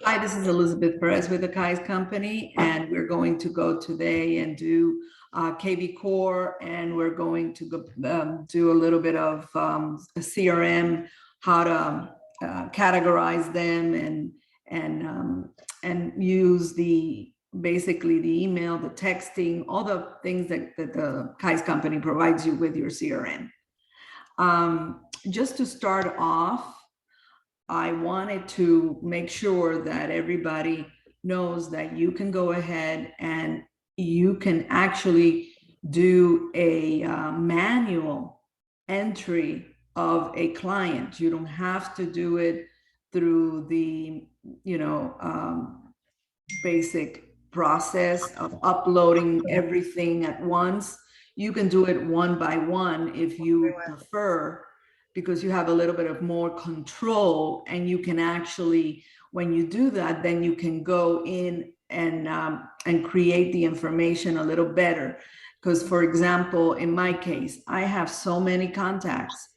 Hi, this is Elizabeth Perez with the KvCORE's company, and we're going to go today and do KvCORE, and we're going to go, do a little bit of a CRM, how to categorize them and use basically the email, the texting, all the things that the KvCORE's company provides you with your CRM. Just to start off, I wanted to make sure that everybody knows that you can go ahead and you can actually do a manual entry of a client. You don't have to do it through the, basic process of uploading everything at once. You can do it one by one if you prefer, because you have a little bit of more control, and you can actually, when you do that, then you can go in and create the information a little better. Because, for example, in my case, I have so many contacts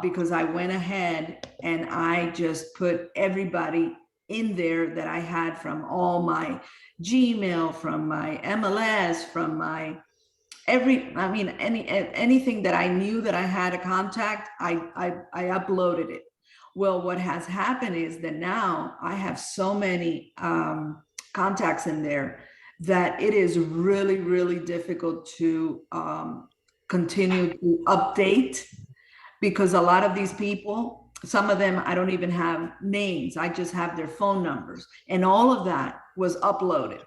because I went ahead and I just put everybody in there that I had from all my Gmail, from my MLS, from my anything that I knew that I had a contact, I uploaded it. Well, what has happened is that now I have so many contacts in there that it is really, really difficult to continue to update, because a lot of these people, some of them, I don't even have names. I just have their phone numbers, and all of that was uploaded.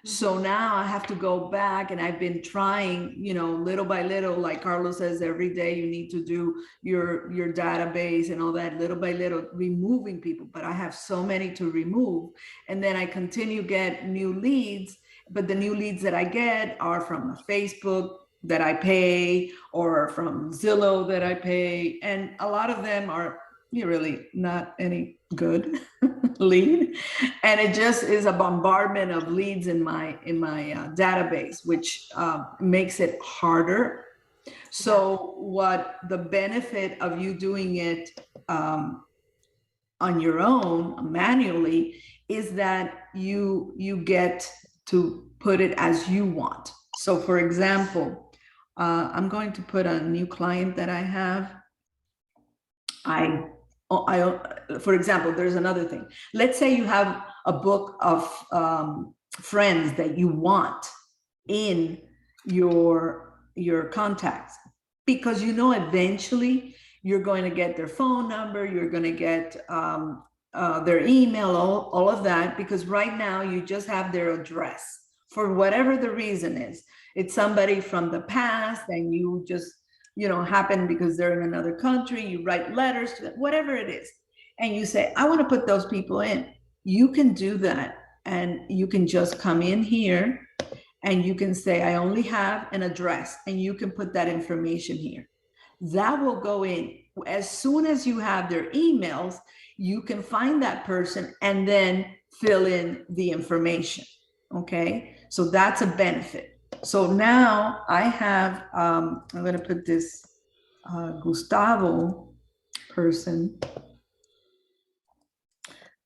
So now I have to go back, and I've been trying, little by little, like Carlos says, every day you need to do your database and all that, little by little, removing people. But I have so many to remove. And then I continue get new leads, but the new leads that I get are from Facebook that I pay, or from Zillow that I pay. And a lot of them are really not any good lead, and it just is a bombardment of leads in my database, which makes it harder. So what the benefit of you doing it on your own manually is that you get to put it as you want. So for example, I'm going to put a new client that I have. For example, there's another thing. Let's say you have a book of friends that you want in your contacts, because eventually you're going to get their phone number, you're going to get their email, all of that, because right now you just have their address for whatever the reason is. It's somebody from the past, and you just happen because they're in another country, you write letters to them, whatever it is, and you say, I want to put those people in. You can do that, and you can just come in here and you can say, I only have an address, and you can put that information here. That will go in. As soon as you have their emails, you can find that person and then fill in the information. Okay, so that's a benefit. So now I have, I'm going to put this Gustavo person,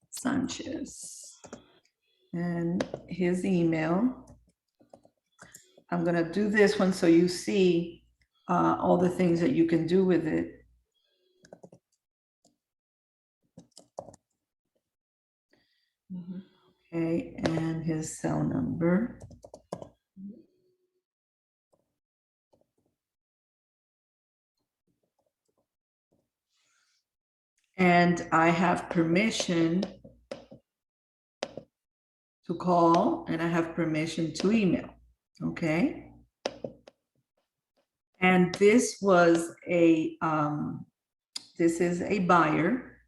Sanchez, and his email. I'm going to do this one so you see all the things that you can do with it. Okay, and his cell number. And I have permission to call, and I have permission to email. Okay. And this was a, this is a buyer,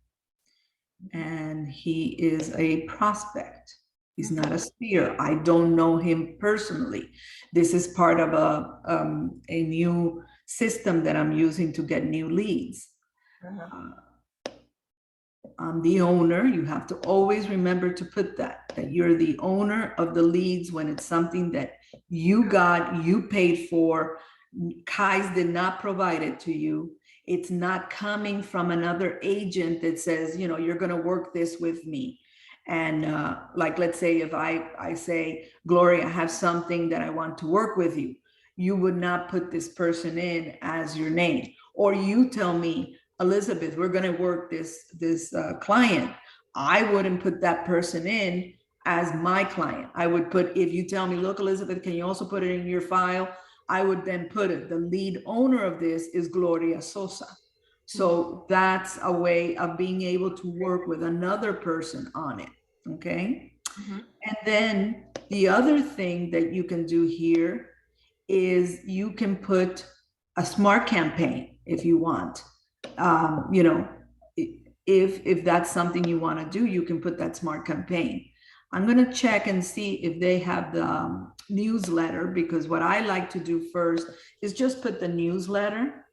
and he is a prospect. He's not a sphere. I don't know him personally. This is part of a new system that I'm using to get new leads. I'm the owner. You have to always remember to put that you're the owner of the leads when it's something that you got, you paid for. KvCORE's did not provide it to you. It's not coming from another agent that says, you're going to work this with me. And like, let's say if I say, Gloria, I have something that I want to work with you, you would not put this person in as your name. Or you tell me, Elizabeth, we're going to work this client. I wouldn't put that person in as my client. I would put, if you tell me, look, Elizabeth, can you also put it in your file? I would then put it, the lead owner of this is Gloria Sosa. So that's a way of being able to work with another person on it, okay? And then the other thing that you can do here is you can put a smart campaign if you want. You know, if that's something you want to do, you can put that smart campaign. I'm going to check and see if they have the newsletter, because what I like to do first is just put the newsletter,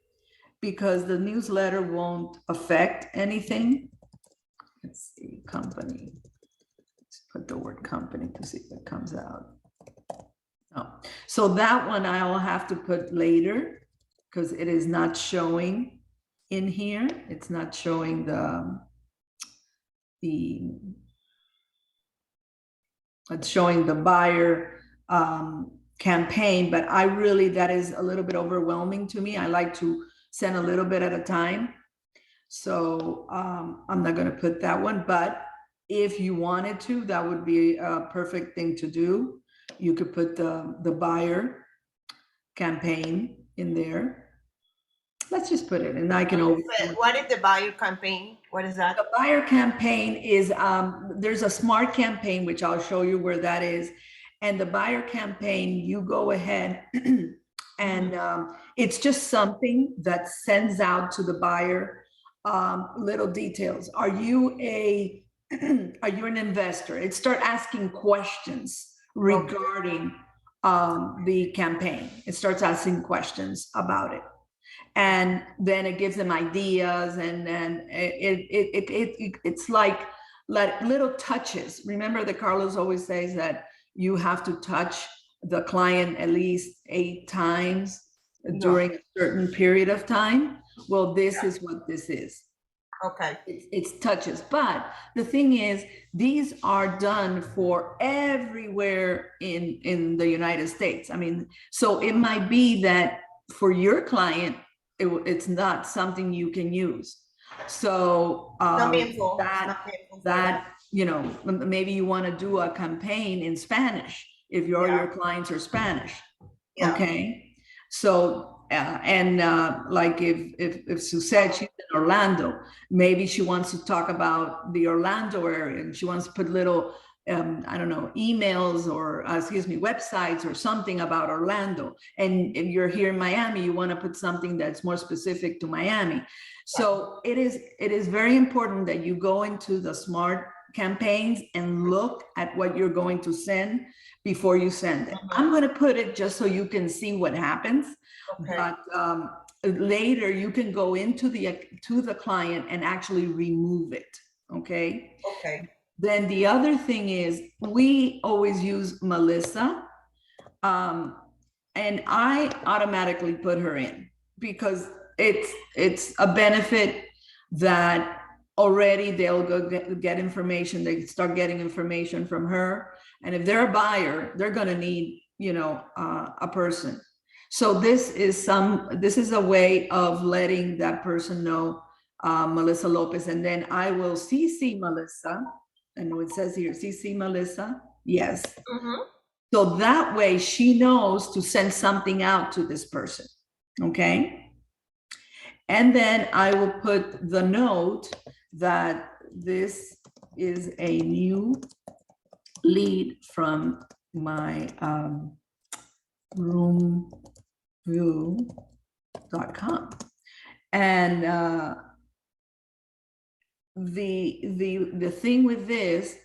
because the newsletter won't affect anything. Let's see, company. Let's put the word company to see if it comes out. Oh, so that one I will have to put later because it is not showing in here. It's not showing it's showing the buyer campaign, but I really, that is a little bit overwhelming to me. I like to send a little bit at a time. So I'm not going to put that one, but if you wanted to, that would be a perfect thing to do. You could put the buyer campaign in there. Let's just put it, and I can always. What is the buyer campaign? What is that? The buyer campaign is, there's a smart campaign, which I'll show you where that is. And the buyer campaign, you go ahead and it's just something that sends out to the buyer little details. Are you an investor? It starts asking questions regarding the campaign. It starts asking questions about it. And then it gives them ideas, and then it's like little touches. Remember that Carlos always says that you have to touch the client at least 8 times during a certain period of time. Well, this is what this is. Okay. It's touches. But the thing is, these are done for everywhere in the United States. I mean, so it might be that for your client, it's not something you can use. So that you know, maybe you want to do a campaign in Spanish if your clients are Spanish. Okay, so like if Suzette, she's in Orlando, maybe she wants to talk about the Orlando area, and she wants to put little I don't know, emails or websites or something about Orlando. And if you're here in Miami, you want to put something that's more specific to Miami. So it is very important that you go into the smart campaigns and look at what you're going to send before you send it. I'm going to put it just so you can see what happens. But later you can go into the client and actually remove it. Okay. Then the other thing is, we always use Melissa, and I automatically put her in because it's a benefit that already they'll go get information. They start getting information from her, and if they're a buyer, they're going to need, you know, a person. So this is a way of letting that person know, Melissa Lopez, and then I will CC Melissa. I know it says here, CC Melissa. Yes. So that way she knows to send something out to this person. Okay. And then I will put the note that this is a new lead from my roomview.com. And the thing with this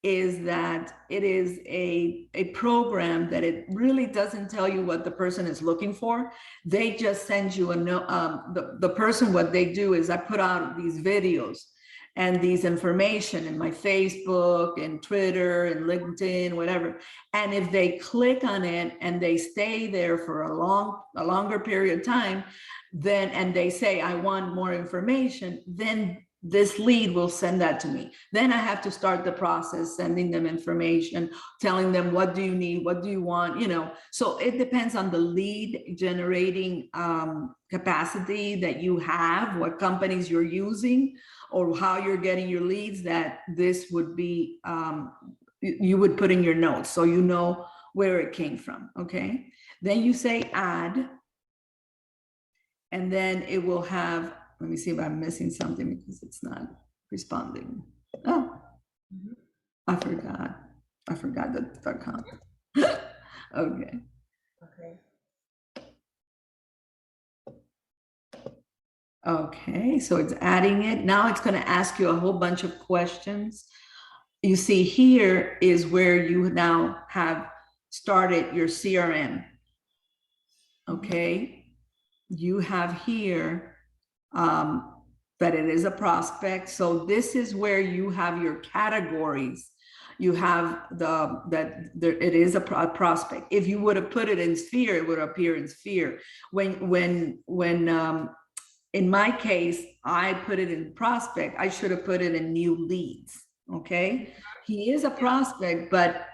is that it is a program that it really doesn't tell you what the person is looking for. They just send you a note. The person, what they do is I put out these videos and these information in my Facebook and Twitter and LinkedIn, whatever. And if they click on it and they stay there for a longer period of time, then, and they say, I want more information, then this lead will send that to me. Then I have to start the process, sending them information, telling them, what do you need? What do you want? So it depends on the lead generating capacity that you have, what companies you're using, or how you're getting your leads, that this would be, you would put in your notes so you know where it came from, okay? Then you say add, and then it will have, let me see if I'm missing something because it's not responding. Oh, I forgot the .com. Okay. Okay. Okay, so it's adding it. Now it's going to ask you a whole bunch of questions. You see here is where you now have started your CRM. Okay, you have here that it is a prospect. So this is where you have your categories. You have it is a prospect. If you would have put it in Sphere, it would appear in Sphere. When in my case, I put it in prospect, I should have put it in new leads. Okay, he is a prospect, but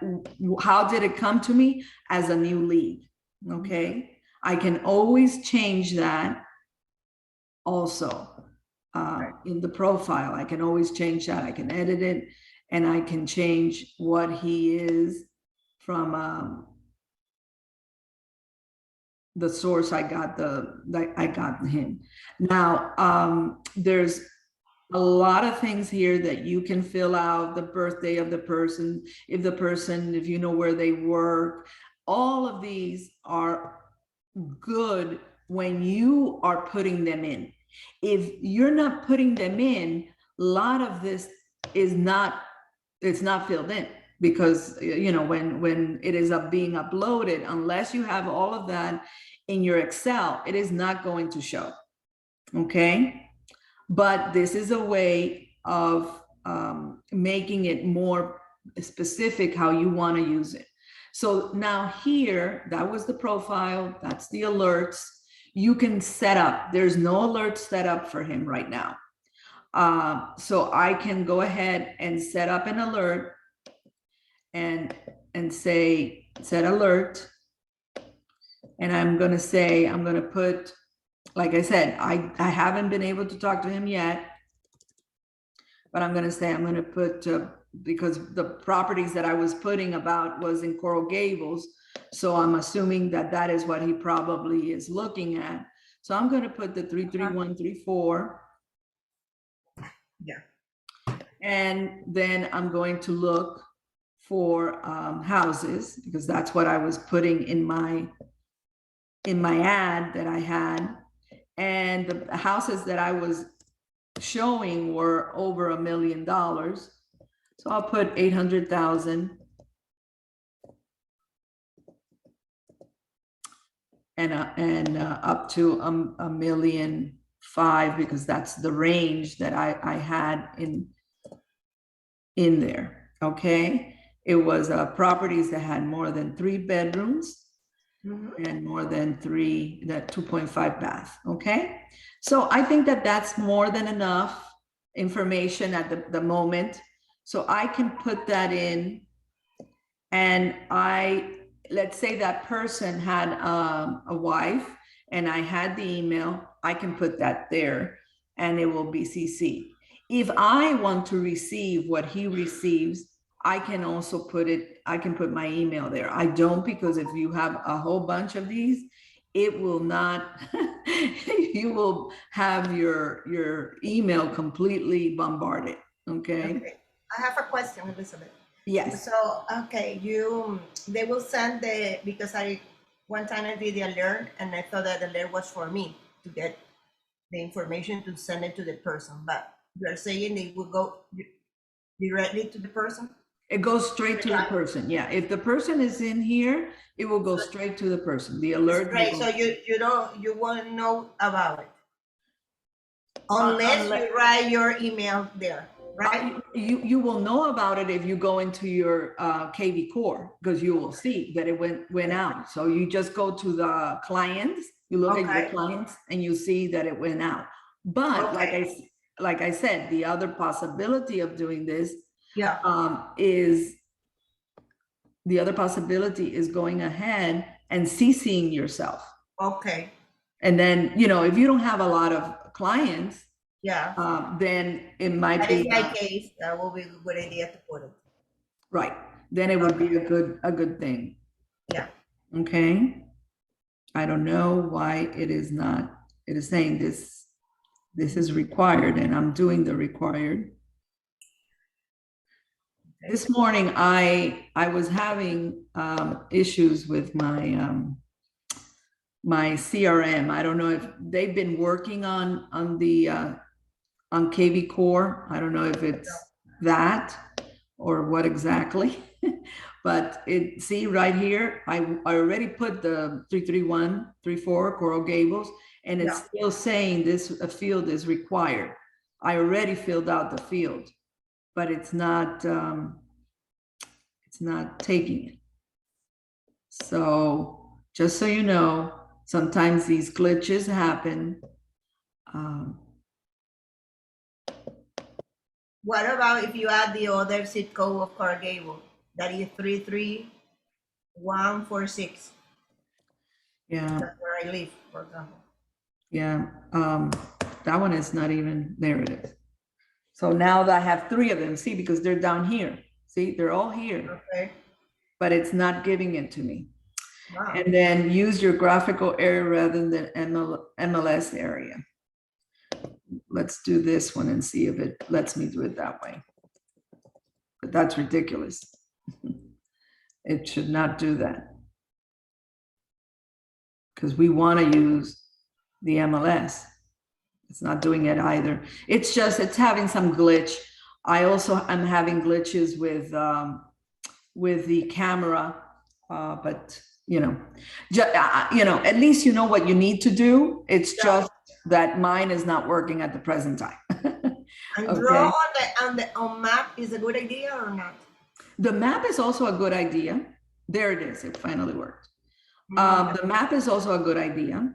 how did it come to me? As a new lead. Okay, I can always change that also in the profile. I can always change that. I can edit it, and I can change what he is from the source I got him. Now, there's a lot of things here that you can fill out: the birthday of the person, if you know where they work. All of these are good when you are putting them in. If you're not putting them in, a lot of this is not, it's not filled in, because when it is being uploaded, unless you have all of that in your Excel, it is not going to show. Okay, but this is a way of making it more specific how you want to use it. So now here, that was the profile, that's the alerts. You can set up, there's no alerts set up for him right now. So I can go ahead and set up an alert and say set alert. And I'm going to put, like I said, I haven't been able to talk to him yet, but I'm going to put, because the properties that I was putting about was in Coral Gables. So I'm assuming that is what he probably is looking at. So I'm going to put the 33134. Yeah. And then I'm going to look for houses, because that's what I was putting in my ad that I had. And the houses that I was showing were over $1 million. So I'll put 800,000 and up to $1.5 million, because that's the range that I had in there. Okay, it was properties that had more than 3 bedrooms and more than 2.5 bath. Okay, so I think that's more than enough information at the moment. So I can put that in, and let's say that person had a wife and I had the email, I can put that there and it will be CC. If I want to receive what he receives, I can also put my email there. I don't, because if you have a whole bunch of these, it will not, you will have your email completely bombarded. Okay. I have a question, Elizabeth. Yes. So, okay, they will send because one time I did the alert and I thought that the alert was for me to get the information to send it to the person, but you are saying they will go directly to the person? It goes straight to the person. Yeah, if the person is in here, it will go straight to the person. The alert. Right. So you won't know about it unless you write your email there, right? You will know about it if you go into your KvCORE, because you will see that it went out. So you just go to the clients, you look at your clients, and you see that it went out. But like I said, the other possibility of doing this Yeah. is the other possibility is going ahead and CCing yourself. Okay. And then, you know, if you don't have a lot of clients, Yeah. then it might That be is my case. That will be a good idea to put it. right. Then it would be a good thing. Yeah. Okay. I don't know why it is not. It is saying this is required, and I'm doing the required. Okay. This morning, I was having issues with my CRM. I don't know if they've been working on the on KvCORE. I don't know if it's that or what exactly, but it, see right here, I already put the 33134 Coral Gables, and it's still saying this field is required. I already filled out the field, but it's not taking it. So just so you know, sometimes these glitches happen. What about if you add the other zip code of Coral Gable? That is 33146. Yeah, That's where I live, for example. yeah. That one is not even, there it is. So now that I have three of them, see, because they're down here. See, they're all here, Okay. but it's not giving it to me. Wow. And then use your graphical area rather than MLS area. Let's do this one and see if it lets me do it that way. But that's ridiculous. It should not do that, because we want to use the MLS. It's not doing it either. It's just, it's having some glitch. I also am having glitches with the camera, but you know, at least you know what you need to do. It's just that mine is not working at the present time. And Okay. draw on map is a good idea or not? The map is also a good idea. There it is. It finally worked. The map is also a good idea.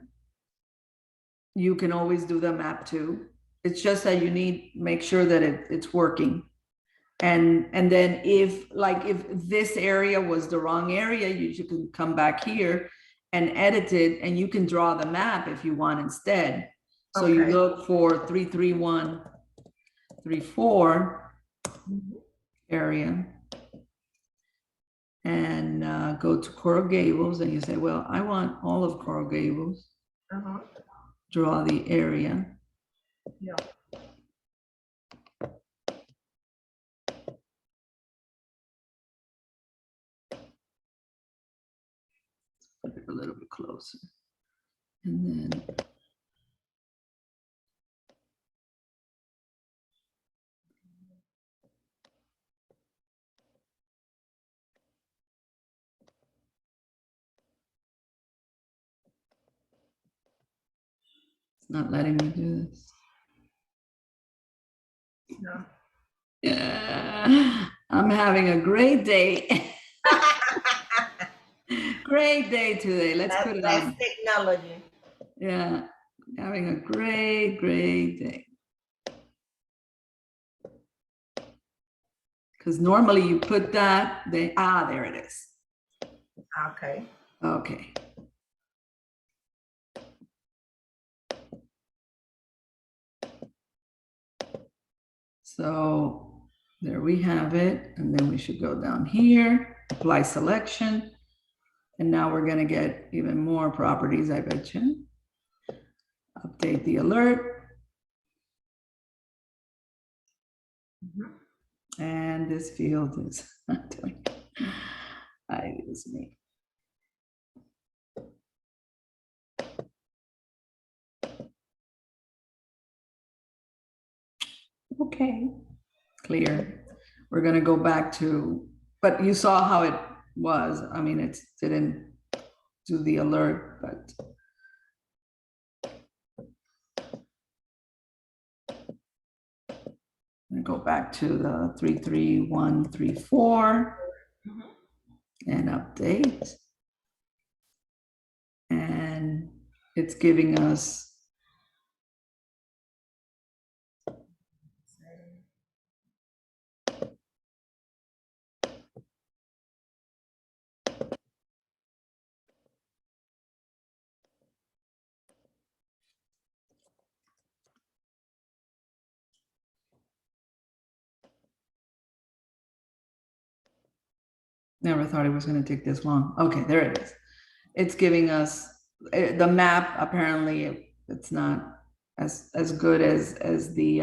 You can always do the map too. It's just that you need make sure that it's working. And then if this area was the wrong area, you can come back here and edit it, and you can draw the map if you want instead. So you look for 33134 area and go to Coral Gables, and you say, well, I want all of Coral Gables. Draw the area. Yeah. Put it a little bit closer. And then it's not letting me do this. No. Yeah, I'm having a great day. Great day today. Let's put it on. Technology. Yeah, having a great day. Because normally you put that, there it is. Okay. Okay. So there we have it. And then we should go down here, apply selection. And now we're going to get even more properties, I bet you. Update the alert. And this field is not doing it. It is me. Okay, clear. We're going to go back to, but you saw how it was. I mean, it didn't do the alert, but I'm going to go back to the 33134 and update. And it's giving us Never thought it was going to take this long. Okay, there it is. It's giving us the map. Apparently, it's not as good as the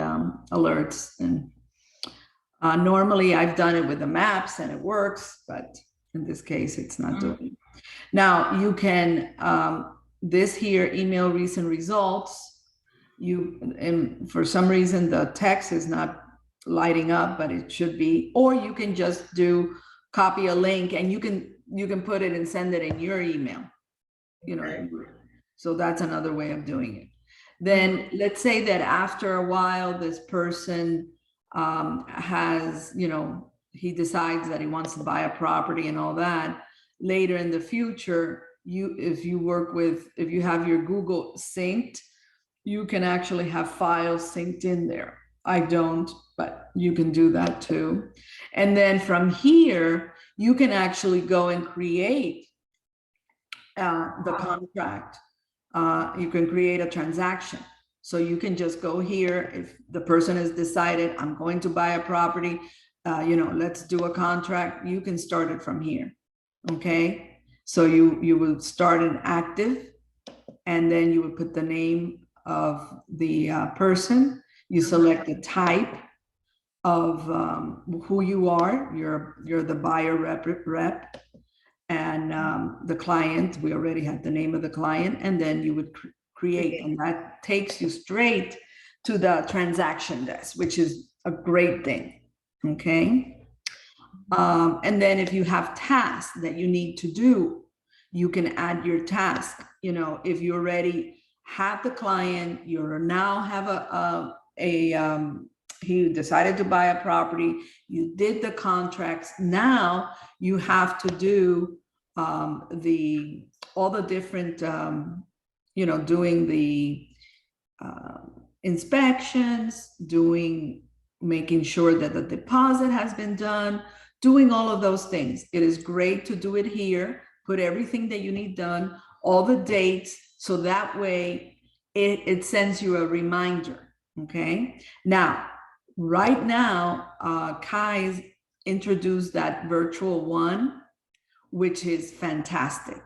alerts. And normally, I've done it with the maps and it works, but in this case, it's not doing it. Now you can this here email recent results. And for some reason the text is not lighting up, but it should be. Or you can just do copy a link and you can put it and send it in your email. You know, Okay. so that's another way of doing it. Then let's say that after a while, this person has, you know, he decides that he wants to buy a property and all that. Later in the future, if you have your Google synced, you can actually have files synced in there. I don't, but you can do that too. And then from here, you can actually go and create the contract. You can create a transaction. So you can just go here. If the person has decided, I'm going to buy a property, you know, let's do a contract. You can start it from here. Okay. So you will start an active, and then you would put the name of the person. You select the type of who you are. You're the buyer rep, and the client. We already had the name of the client, and then you would create, and that takes you straight to the transaction desk, which is a great thing. Okay. And then if you have tasks that you need to do, you can add your task. You know, if you already have the client, you now have he decided to buy a property, you did the contracts. Now you have to do all the different, you know, doing the inspections, making sure that the deposit has been done, doing all of those things. It is great to do it here, put everything that you need done, all the dates, so that way it sends you a reminder. Okay. Now, right now, Kai's introduced that virtual one, which is fantastic.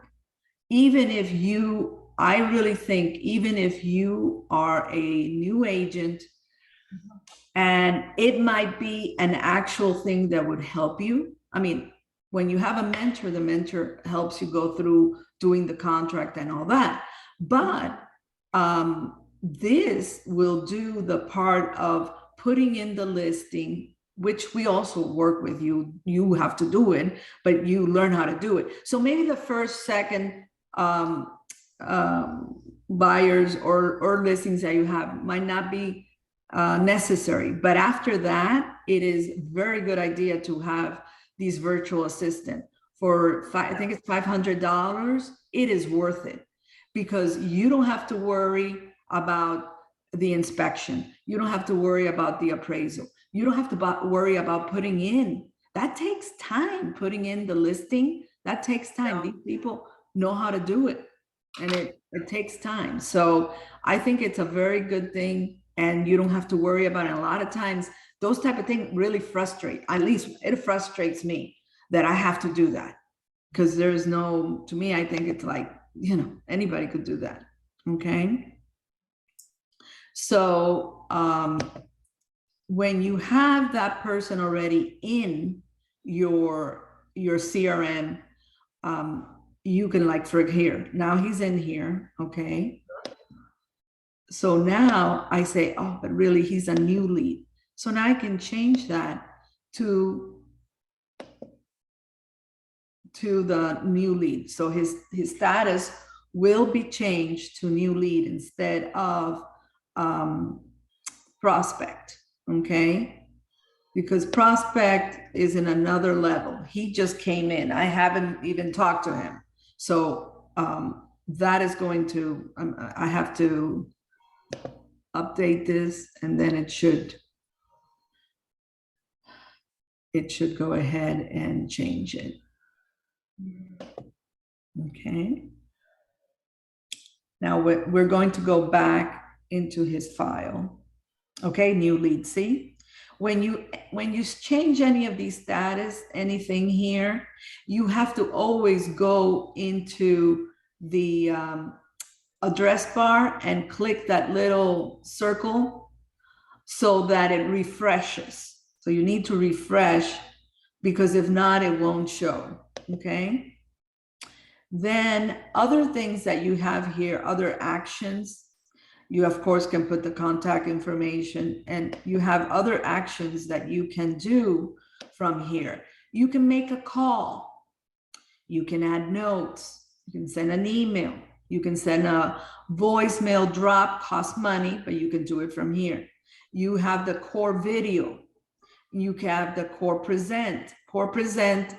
I really think even if you are a new agent, and it might be an actual thing that would help you. I mean, when you have a mentor, the mentor helps you go through doing the contract and all that. But this will do the part of putting in the listing, which we also work with you. You have to do it, but you learn how to do it. So maybe the first, second buyers or listings that you have might not be necessary. But after that, it is a very good idea to have these virtual assistant I think it's $500. It is worth it because you don't have to worry about the inspection. You don't have to worry about the appraisal. You don't have to worry about putting in. That takes time, putting in the listing. That takes time. These people know how to do it, and it takes time. So I think it's a very good thing, and you don't have to worry about it. A lot of times those type of things really frustrate. At least it frustrates me that I have to do that, because to me, I think it's like, you know, anybody could do that. Okay. So when you have that person already in your CRM, you can, like, for here, now he's in here. Okay. So now I say, oh, but really he's a new lead. So now I can change that to the new lead. So his status will be changed to new lead instead of prospect. Okay. Because prospect is in another level. He just came in. I haven't even talked to him. So that is going to, I have to update this, and then it should go ahead and change it. Okay. Now we're going to go back into his file. Okay, new lead. See, when you change any of these status, anything here, you have to always go into the address bar and click that little circle so that it refreshes. So you need to refresh, because if not, it won't show, okay? Then other things that you have here, other actions, you of course can put the contact information, and you have other actions that you can do from here. You can make a call, you can add notes, you can send an email, you can send a voicemail drop, costs money, but you can do it from here. You have the core video, you can have the core present. Core present,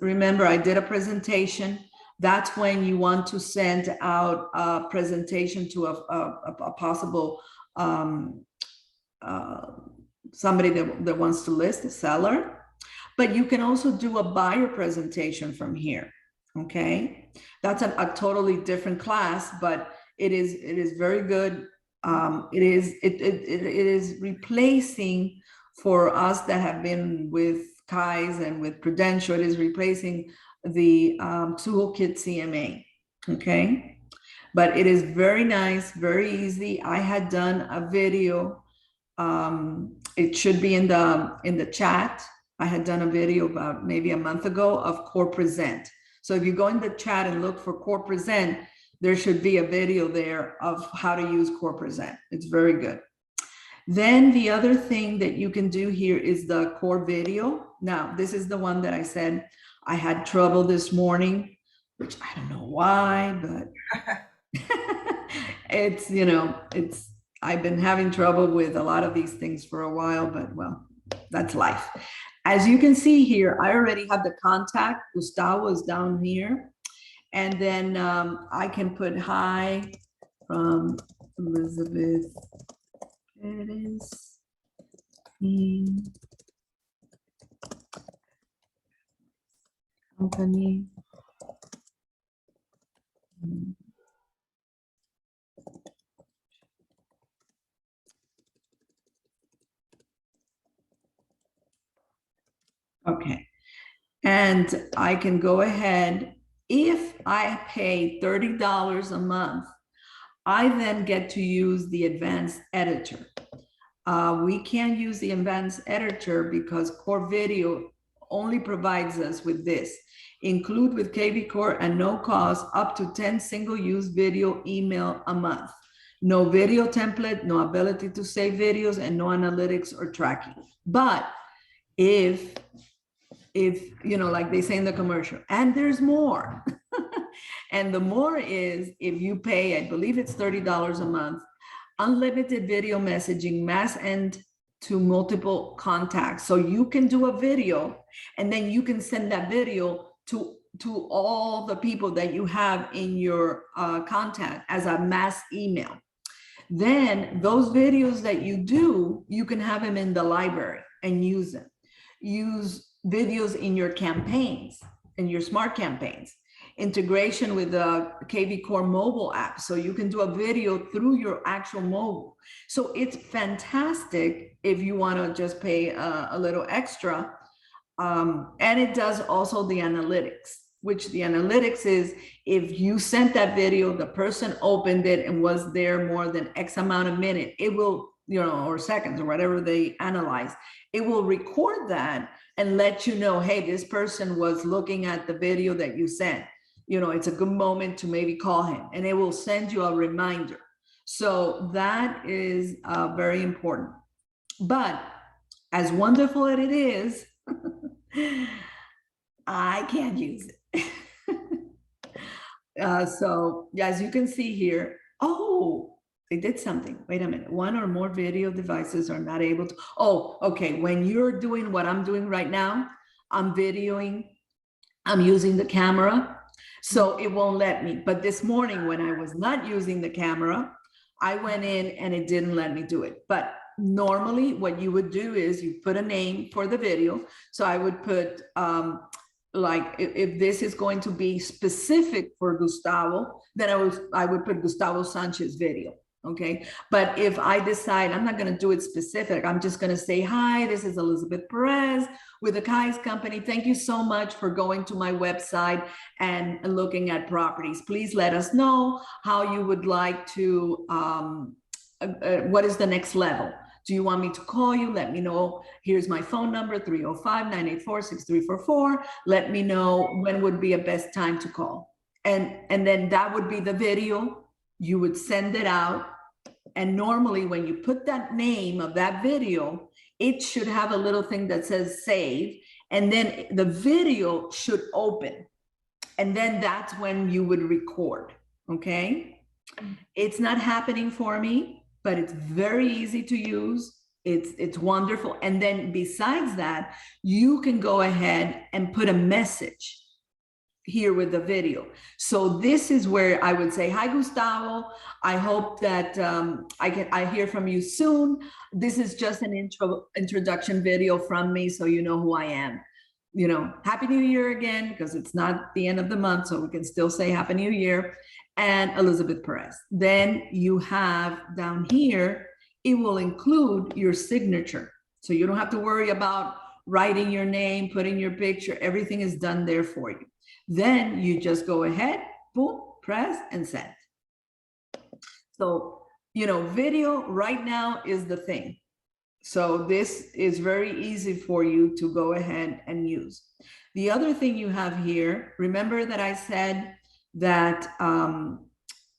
remember I did a presentation. That's when you want to send out a presentation to a possible somebody that wants to list, a seller. But you can also do a buyer presentation from here, okay? That's a totally different class, but it is very good. It is replacing, for us that have been with KvCORE's and with Prudential, it is replacing the Toolkit CMA, okay? But it is very nice, very easy. I had done a video, it should be in the chat. I had done a video about maybe a month ago of Core Present. So if you go in the chat and look for Core Present, there should be a video there of how to use Core Present. It's very good. Then the other thing that you can do here is the core video. Now, this is the one that I said I had trouble this morning, which I don't know why, but it's, you know, I've been having trouble with a lot of these things for a while, but well, that's life. As you can see here, I already have the contact. Gustavo is down here. And then I can put hi from Elizabeth Perez. Company. Okay, and I can go ahead. If I pay $30 a month, I then get to use the advanced editor. We can't use the advanced editor because Core Video only provides us with this. Include with KvCORE at no cost up to 10 single-use video email a month. No video template, no ability to save videos, and no analytics or tracking. But if you know, like they say in the commercial, and there's more. And the more is if you pay, I believe it's $30 a month, unlimited video messaging, mass end to multiple contacts. So you can do a video and then you can send that video to all the people that you have in your contact as a mass email. Then those videos that you do, you can have them in the library and use them. Use videos in your campaigns, in your smart campaigns. Integration with the KvCORE mobile app. So you can do a video through your actual mobile. So it's fantastic if you want to just pay a little extra. And it does also the analytics, which the analytics is if you sent that video, the person opened it and was there more than X amount of minutes, it will, you know, or seconds or whatever they analyze, it will record that and let you know, hey, this person was looking at the video that you sent. You know, it's a good moment to maybe call him, and it will send you a reminder. So that is very important. But as wonderful as it is, I can't use it. So as you can see here, oh, they did something. Wait a minute. One or more video devices are not able to. Oh, okay. When you're doing what I'm doing right now, I'm videoing, I'm using the camera. So it won't let me. But this morning when I was not using the camera, I went in and it didn't let me do it. But normally what you would do is you put a name for the video. So I would put like if this is going to be specific for Gustavo, then I would put Gustavo Sanchez video. Okay. But if I decide I'm not going to do it specific, I'm just going to say, hi, this is Elizabeth Perez with the Kai's Company. Thank you so much for going to my website and looking at properties. Please let us know how you would like to, what is the next level? Do you want me to call you? Let me know. Here's my phone number, 305-984-6344. Let me know when would be a best time to call. And then that would be the video. You would send it out. And normally when you put that name of that video, it should have a little thing that says save. And then the video should open. And then that's when you would record, okay? It's not happening for me, but it's very easy to use. It's wonderful. And then besides that, you can go ahead and put a message here with the video. So this is where I would say, hi, Gustavo. I hope that I hear from you soon. This is just an introduction video from me, so you know who I am. You know, Happy New Year again, because it's not the end of the month, so we can still say Happy New Year. And Elizabeth Perez. Then you have down here, it will include your signature. So you don't have to worry about writing your name, putting your picture, everything is done there for you. Then you just go ahead, boom, press and send. So, you know, video right now is the thing. So this is very easy for you to go ahead and use. The other thing you have here, remember that I said that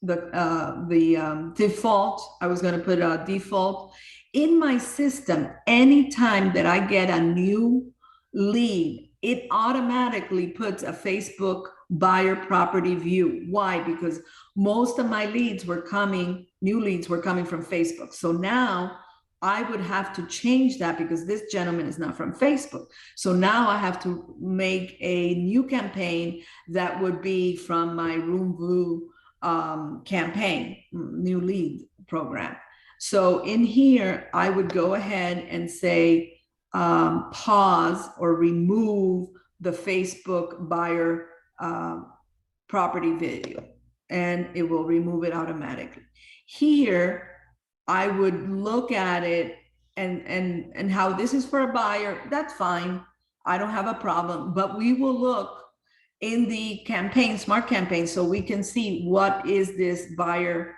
the default, I was going to put a default in my system. Anytime that I get a new lead, it automatically puts a Facebook buyer property view. Why? Because most of my leads were coming, new leads were coming from Facebook. So now I would have to change that because this gentleman is not from Facebook. So now I have to make a new campaign that would be from my Room Blue campaign, new lead program. So in here, I would go ahead and say, pause or remove the Facebook buyer property video, and it will remove it automatically. Here, I would look at it and how this is for a buyer, that's fine. I don't have a problem, but we will look in the campaign, smart campaign, so we can see what is this buyer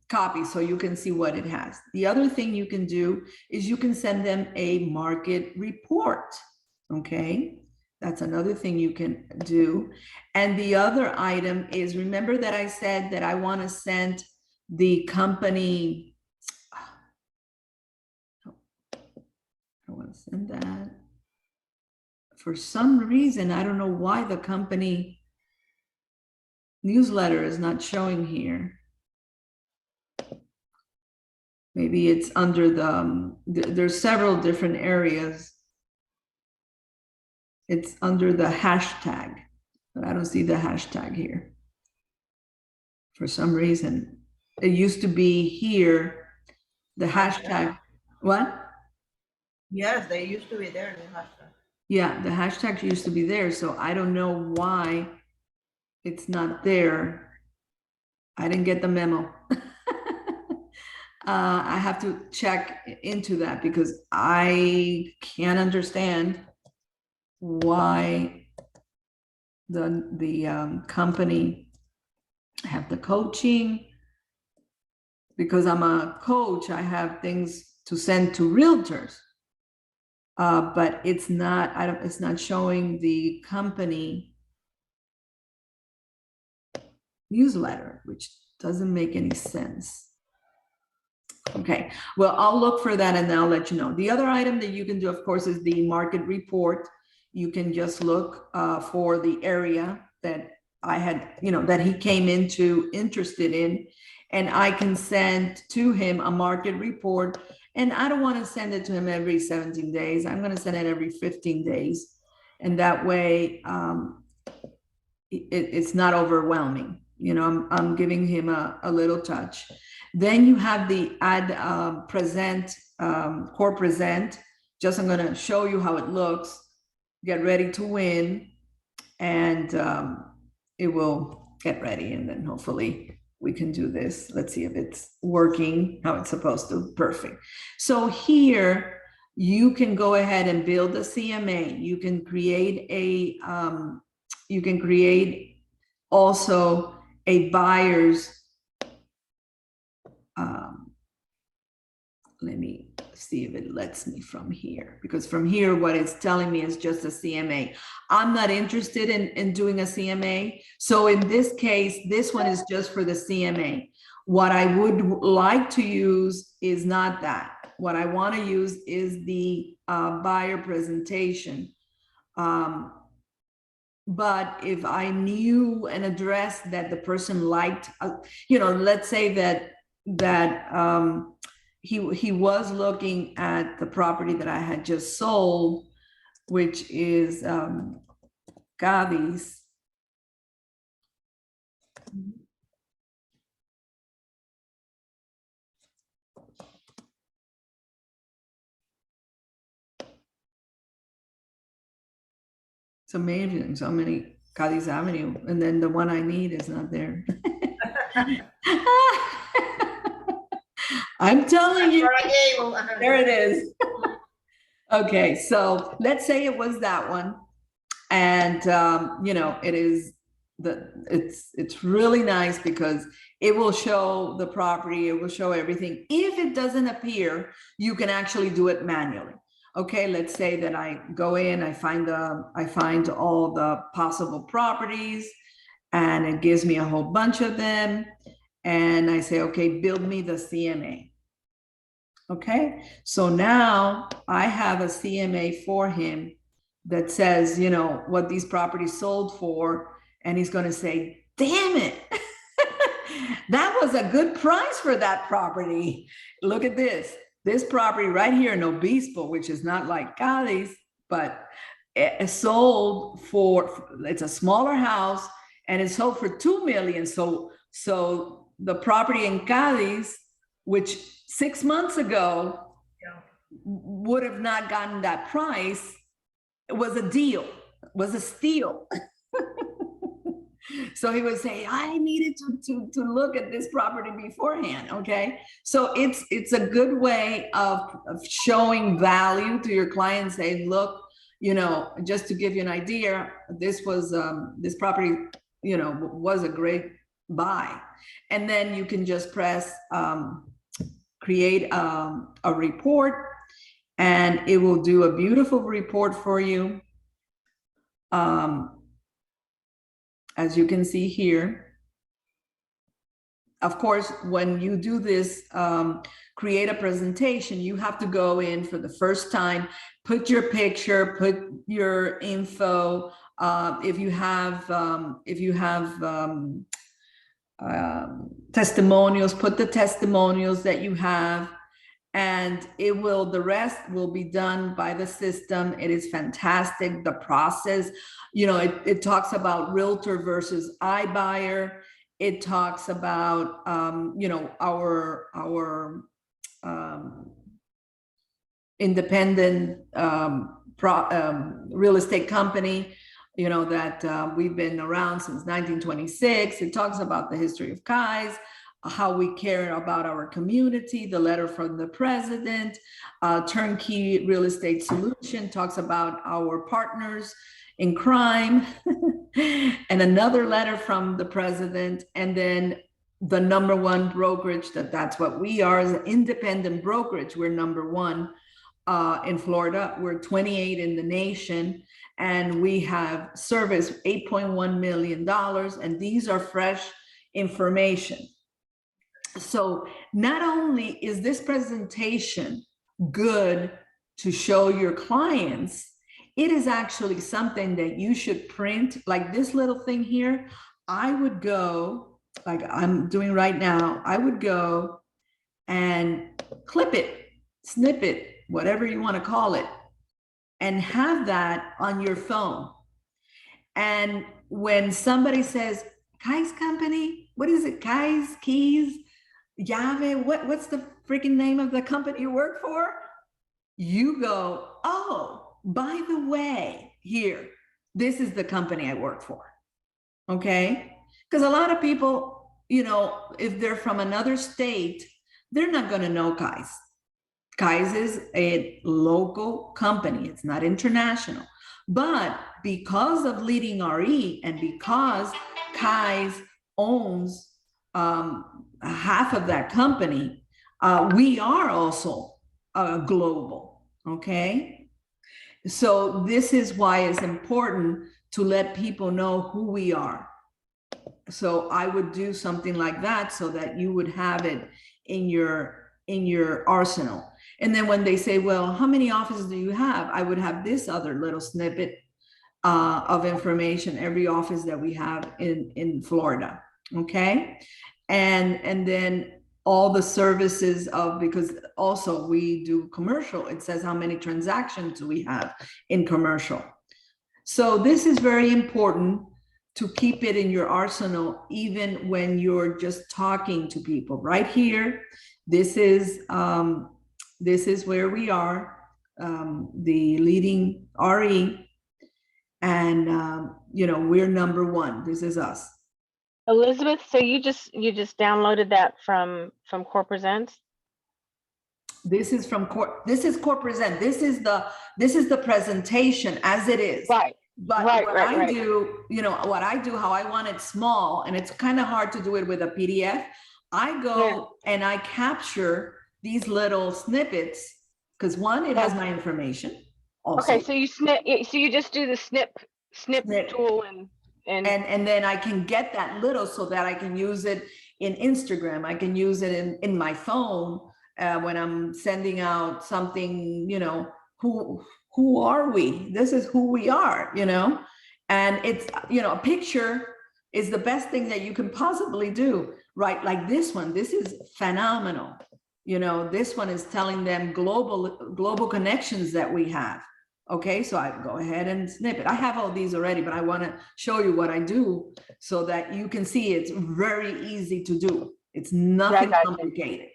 copy, so you can see what it has. The other thing you can do is you can send them a market report, okay? That's another thing you can do. And the other item is, remember that I said that I want to send the company, I want to send that. For some reason, I don't know why the company newsletter is not showing here. Maybe it's under the, there's several different areas. It's under the hashtag, but I don't see the hashtag here. For some reason, it used to be here, the hashtag, what? Yes, they used to be there, the hashtag. Yeah, the hashtag used to be there, so I don't know why it's not there. I didn't get the memo. I have to check into that because I can't understand why the company have the coaching. Because I'm a coach, I have things to send to realtors, but it's not. It's not showing the company newsletter, which doesn't make any sense. Okay, well, I'll look for that and I'll let you know. The other item that you can do, of course, is the market report. You can just look for the area that I had, you know, that he came into interested in, and I can send to him a market report. And I don't want to send it to him every 17 days. I'm going to send it every 15 days. And that way it's not overwhelming. You know, I'm giving him a little touch. Then you have the add present, core present. Just I'm going to show you how it looks. Get ready to win, and it will get ready, and then hopefully we can do this. Let's see if it's working how it's supposed to. Perfect. So here you can go ahead and build a CMA. You can create also a buyer's, let me see if it lets me from here, because from here, what it's telling me is just a CMA. I'm not interested in doing a CMA. So in this case, this one is just for the CMA. What I would like to use is not that. What I want to use is the buyer presentation. But if I knew an address that the person liked, let's say that he was looking at the property that I had just sold, which is Gavi's. It's amazing, so many Cadiz Avenue, and then the one I need is not there. I'm telling you, there it is. Okay, so let's say it was that one, and it is it's really nice because it will show the property, it will show everything. If it doesn't appear, you can actually do it manually. Okay, let's say that I go in, I find all the possible properties, and it gives me a whole bunch of them, and I say, okay, build me the CMA. Okay, so now I have a CMA for him that says, what these properties sold for, and he's going to say, damn it, that was a good price for that property. Look at this property right here in Obispo, which is not like Cadiz, but it sold for, it's a smaller house, and it sold for $2 million. So the property in Cadiz, which 6 months ago would have not gotten that price, it was a deal, was a steal. So he would say, I needed to look at this property beforehand. Okay, so it's a good way of showing value to your clients. Say, look, just to give you an idea, this was this property was a great buy. And then you can just press create a report, and it will do a beautiful report for you. As you can see here, of course, when you do this, create a presentation, you have to go in for the first time, put your picture, put your info. If you have testimonials, put the testimonials that you have, and the rest will be done by the system. It is fantastic. The process, it talks about realtor versus iBuyer. It talks about, our independent real estate company, that we've been around since 1926. It talks about the history of KvCORE's, how we care about our community, the letter from the president, turnkey real estate solution, talks about our partners in crime, and another letter from the president, and then the #1 brokerage, that's what we are, as an independent brokerage. We're #1 in Florida. We're 28 in the nation, and we have serviced $8.1 million, and these are fresh information. So not only is this presentation good to show your clients, it is actually something that you should print. Like this little thing here, I would go, like I'm doing right now, I would go and clip it, snip it, whatever you want to call it, and have that on your phone. And when somebody says, KvCORE's company, what is it? KvCORE's, Keys, Yave, what's the freaking name of the company you work for? You go, oh, by the way, this is the company I work for. Okay? Because a lot of people you know, if they're from another state, they're not going to know KvCORE's. KvCORE's is a local company. It's not international. But because of leading RE and because KvCORE's owns half of that company, we are also global, okay? So this is why it's important to let people know who we are. So I would do something like that so that you would have it in your arsenal. And then when they say, well, how many offices do you have? I would have this other little snippet of information, every office that we have in Florida, okay? And then all the services of, because also we do commercial, it says how many transactions we have in commercial. So this is very important to keep it in your arsenal, even when you're just talking to people. Right here, this is where we are, the leading RE, and you know, we're number one. This is us. Elizabeth, so you just downloaded that from CorePresents? This is from This is CorePresent. This is the presentation as it is. Right. But what I do, you know, what I do, how I want it small, and it's kind of hard to do it with a PDF. I go and I capture these little snippets because one, it has my information. Also. Okay, so you just do the snip tool and then I can get that little so that I can use it in Instagram. I can use it in my phone when I'm sending out something, you know, who are we? This is who we are, you know? And it's, you know, a picture is the best thing that you can possibly do, right? Like this one, this is phenomenal. You know, this one is telling them global connections that we have. Okay, so I go ahead and snip it. I have all these already, but I want to show you what I do so that you can see it's very easy to do. It's nothing complicated.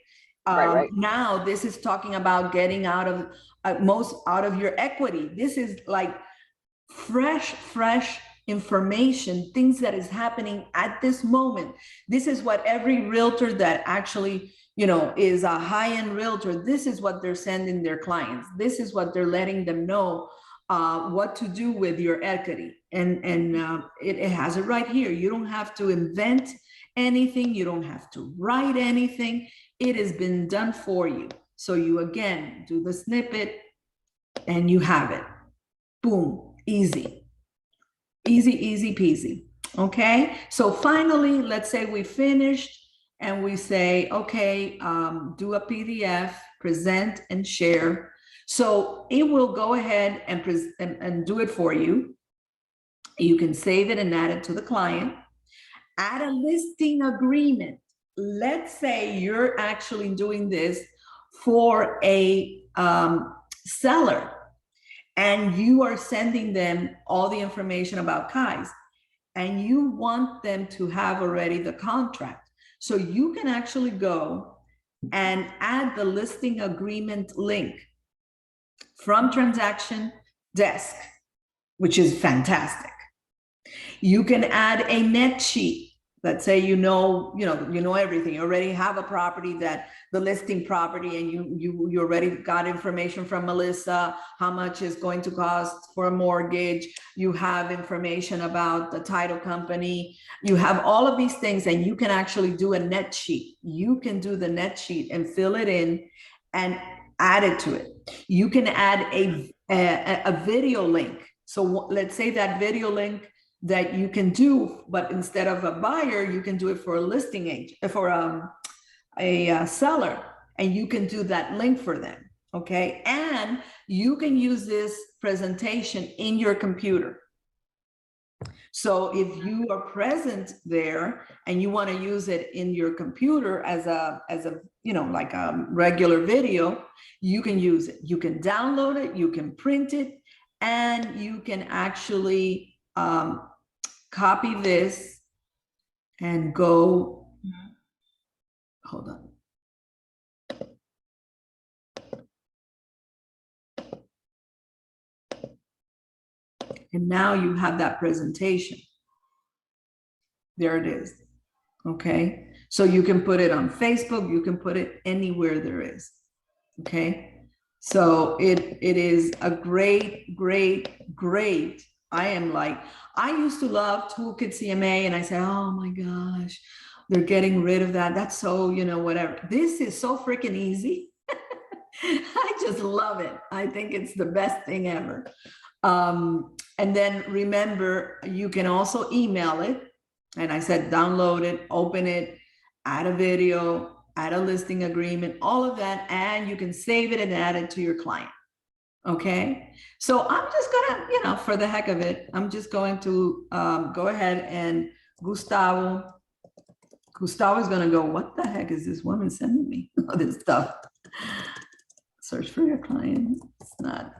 Right. Now this is talking about getting out of most out of your equity. This is like fresh information, things that is happening at this moment. This is what every realtor that actually, you know, is a high-end realtor, this is what they're sending their clients. This is what they're letting them know what to do with your equity. And it has it right here. You don't have to invent anything. You don't have to write anything. It has been done for you. So you, again, do the snippet and you have it. Boom, easy peasy. Okay, so finally, let's say we finished and we say, okay, do a PDF, present and share. So it will go ahead and do it for you. You can save it and add it to the client. Add a listing agreement. Let's say you're actually doing this for a seller and you are sending them all the information about KvCORE's and you want them to have already the contract. So you can actually go and add the listing agreement link from transaction desk, which is fantastic. You can add a net sheet. Let's say you know everything. You already have a property, that the listing property, and you already got information from Melissa, how much is going to cost for a mortgage. You have information about the title company. You have all of these things, and you can actually do a net sheet. You can do the net sheet and fill it in and add it to it. You can add a video link. So let's say that video link that you can do, but instead of a buyer, you can do it for a listing agent, for a seller, and you can do that link for them, okay? And you can use this presentation in your computer. So if you are present there and you want to use it in your computer as a like a regular video, you can use it. You can download it, you can print it, and you can actually copy this and go, hold on. And now you have that presentation. There it is. Okay. So you can put it on Facebook, you can put it anywhere there is. Okay. So it is a great, great, great. I used to love Toolkit CMA and I said, oh my gosh, they're getting rid of that. That's so, whatever. This is so freaking easy. I just love it. I think it's the best thing ever. And then remember, you can also email it. And I said, download it, open it, add a video, add a listing agreement, all of that. And you can save it and add it to your client. Okay. So I'm just gonna, for the heck of it, I'm just going to go ahead and Gustavo is gonna go, what the heck is this woman sending me? All this stuff. Search for your client. It's not.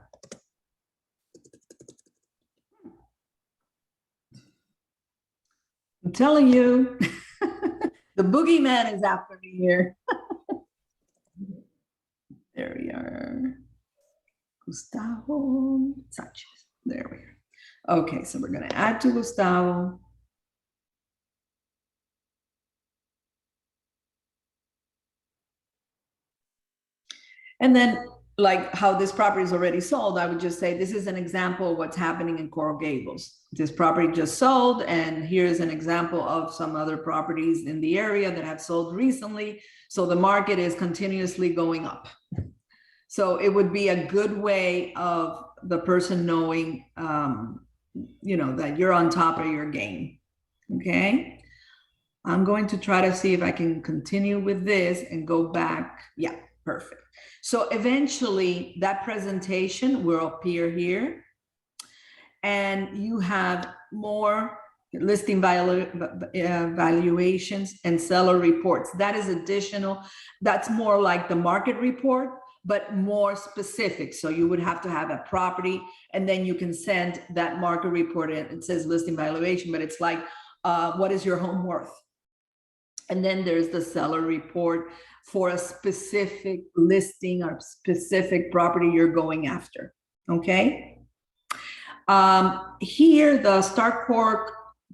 I'm telling you, the boogeyman is after me here. There we are. Gustavo Sanchez. There we are. Okay, so we're going to add to Gustavo. And then, like how this property is already sold, I would just say this is an example of what's happening in Coral Gables. This property just sold, and here's an example of some other properties in the area that have sold recently. So the market is continuously going up. So it would be a good way of the person knowing, that you're on top of your game. Okay. I'm going to try to see if I can continue with this and go back. Yeah, perfect. So eventually that presentation will appear here and you have more listing valuations and seller reports. That is additional. That's more like the market report, but more specific. So you would have to have a property and then you can send that market report in. It says listing valuation, but it's like, what is your home worth? And then there's the seller report for a specific listing or specific property you're going after, okay? Here, the Start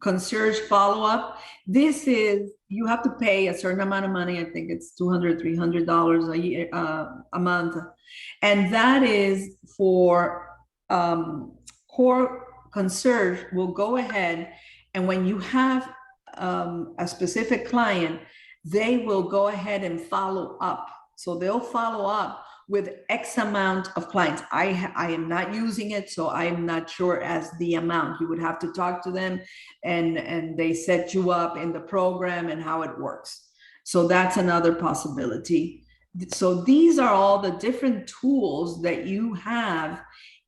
concierge follow-up, this is, you have to pay a certain amount of money. I think it's $200, $300 a year, a month. And that is for Core Concierge will go ahead, and when you have a specific client, they will go ahead and follow up. So they'll follow up with X amount of clients. I am not using it, so I'm not sure as the amount. You would have to talk to them and they set you up in the program and how it works. So that's another possibility. So these are all the different tools that you have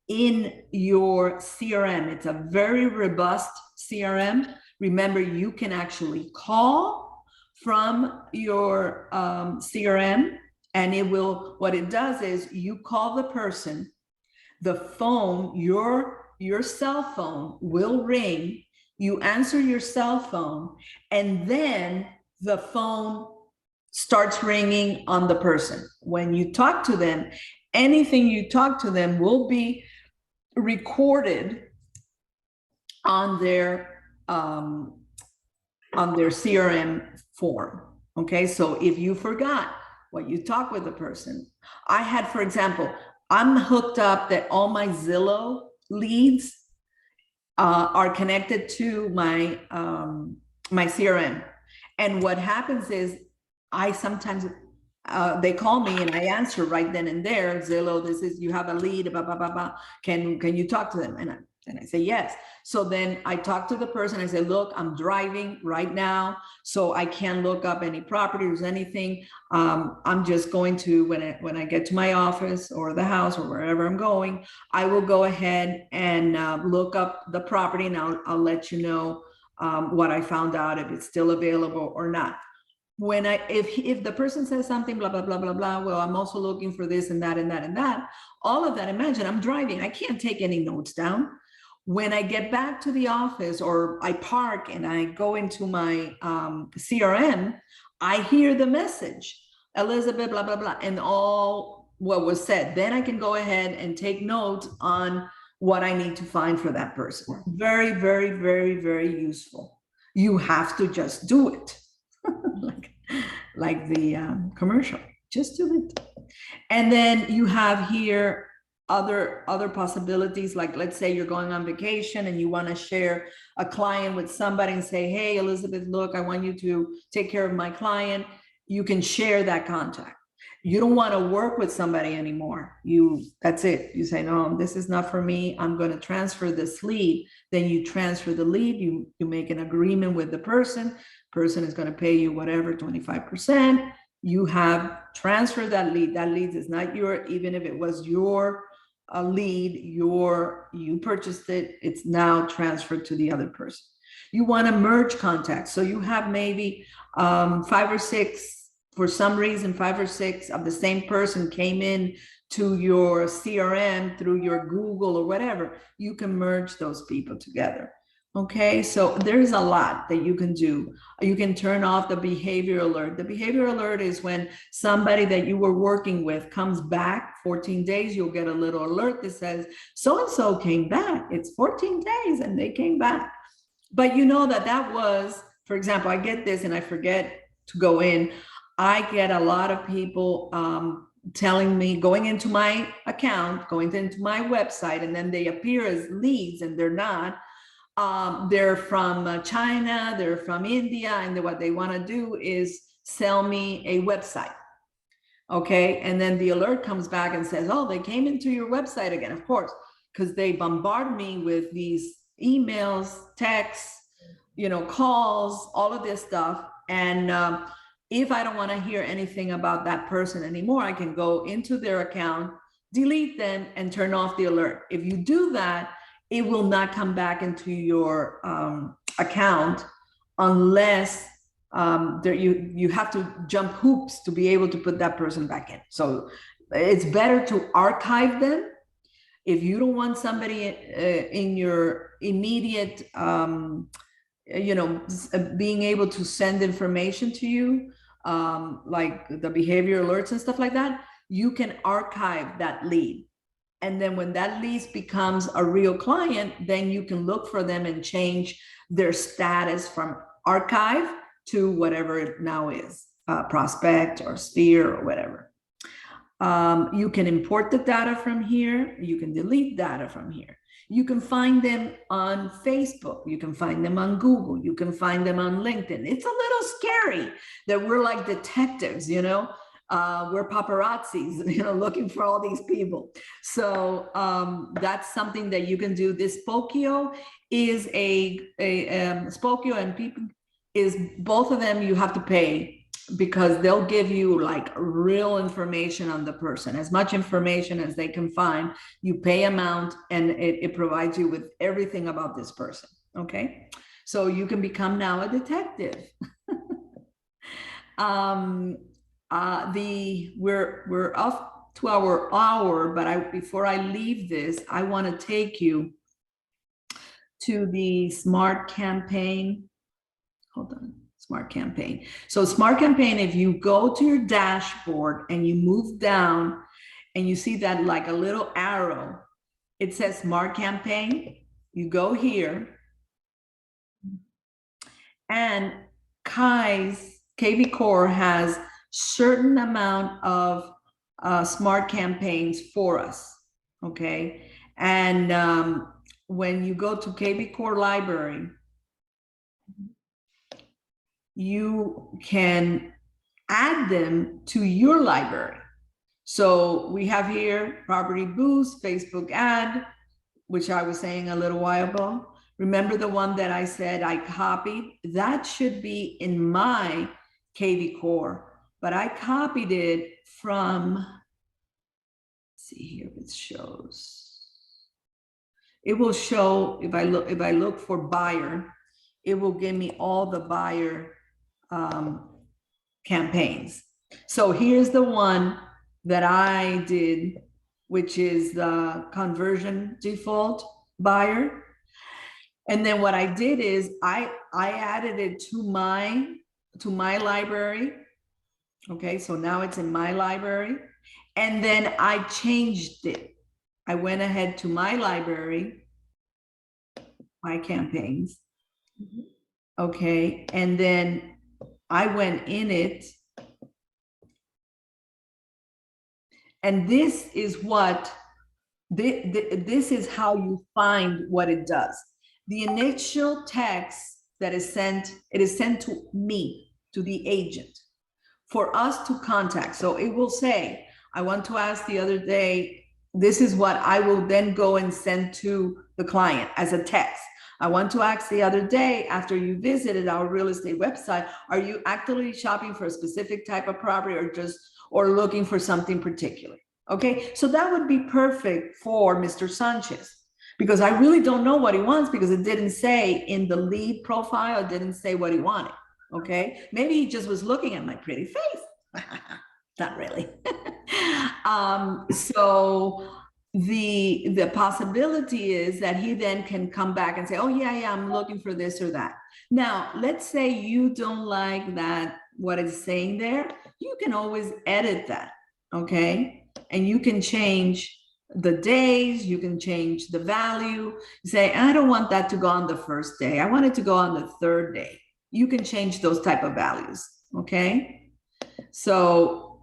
in your CRM. It's a very robust CRM. Remember, you can actually call from your CRM, and it will, what it does is you call the person, the phone, your cell phone will ring, you answer your cell phone, and then the phone starts ringing on the person. When you talk to them, anything you talk to them will be recorded on their CRM form. Okay, so if you forgot what you talk with the person, I had, for example, I'm hooked up that all my Zillow leads are connected to my my CRM, and what happens is I sometimes they call me and I answer right then and there. Zillow, this is, you have a lead, blah, blah, blah, blah. Can you talk to them? And I say, yes. So then I talk to the person. I say, look, I'm driving right now, so I can't look up any properties or anything. I'm just going to, when I get to my office or the house or wherever I'm going, I will go ahead and look up the property, and I'll let you know what I found out, if it's still available or not. When if the person says something, blah, blah, blah, blah, blah, well, I'm also looking for this and that and that and that, all of that, imagine I'm driving, I can't take any notes down. When I get back to the office or I park and I go into my CRM, I hear the message, Elizabeth, blah, blah, blah, and all what was said. Then I can go ahead and take notes on what I need to find for that person. Very, very, very, very useful. You have to just do it. like the commercial. Just do it. And then you have here other possibilities, like let's say you're going on vacation and you want to share a client with somebody and say, hey, Elizabeth, look, I want you to take care of my client. You can share that contact. You don't want to work with somebody anymore. That's it. You say, no, this is not for me. I'm going to transfer this lead. Then you transfer the lead. You make an agreement with the person. Person is going to pay you whatever, 25%. You have transferred that lead. That lead is not your, even if it was your lead, you purchased it, it's now transferred to the other person. You want to merge contacts. So you have maybe 5 or 6, for some reason, 5 or 6 of the same person came in to your CRM through your Google or whatever. You can merge those people together. Okay, so there's a lot that you can do. You can turn off the behavior alert. The behavior alert is when somebody that you were working with comes back 14 days, you'll get a little alert that says, so-and-so came back. It's 14 days and they came back. But you know that was, for example, I get this and I forget to go in. I get a lot of people telling me, going into my account, going into my website, and then they appear as leads and they're not. They're from China, they're from India, and what they want to do is sell me a website. Okay, and then the alert comes back and says, oh, they came into your website again, of course, because they bombard me with these emails, texts, calls, all of this stuff. And if I don't want to hear anything about that person anymore, I can go into their account, delete them, and turn off the alert. If you do that, it will not come back into your account unless you have to jump hoops to be able to put that person back in. So it's better to archive them. If you don't want somebody in your immediate, being able to send information to you, like the behavior alerts and stuff like that, you can archive that lead. And then when that lead becomes a real client, then you can look for them and change their status from archive to whatever it now is, prospect or sphere or whatever. You can import the data from here. You can delete data from here. You can find them on Facebook. You can find them on Google. You can find them on LinkedIn. It's a little scary that we're like detectives, we're paparazzis, looking for all these people. So that's something that you can do. This Spokio is Spokio and people is, both of them you have to pay, because they'll give you like real information on the person, as much information as they can find. You pay amount and it provides you with everything about this person. Okay, so you can become now a detective. We're off to our hour, but before I leave this, I want to take you to the Smart Campaign. Hold on, Smart Campaign. So Smart Campaign, if you go to your dashboard and you move down and you see that like a little arrow, it says Smart Campaign. You go here, and KvCORE has certain amount of smart campaigns for us, okay? And when you go to KvCORE library, you can add them to your library. So we have here Property Boost, Facebook ad, which I was saying a little while ago. Remember the one that I said I copied? That should be in my KvCORE, but I copied it from, let's see here if it shows. It will show, if I look for buyer, it will give me all the buyer campaigns. So here's the one that I did, which is the conversion default buyer. And then what I did is I added it to my library. Okay, so now it's in my library. And then I changed it. I went ahead to my library, my campaigns. Okay, and then I went in it And this is what, this is how you find what it does. The initial text that is sent, it is sent to me, to the agent, for us to contact. So it will say, I want to ask the other day, this is what I will then go and send to the client as a text. I want to ask the other day, after you visited our real estate website, are you actively shopping for a specific type of property or looking for something particular? Okay, so that would be perfect for Mr. Sanchez, because I really don't know what he wants, because it didn't say in the lead profile, it didn't say what he wanted. Okay, maybe he just was looking at my pretty face. Not really. So the possibility is that he then can come back and say, oh yeah, I'm looking for this or that. Now, let's say you don't like that, what it's saying there, you can always edit that, okay? And you can change the days, you can change the value. You say, I don't want that to go on the first day. I want it to go on the third day. You can change those type of values, okay? So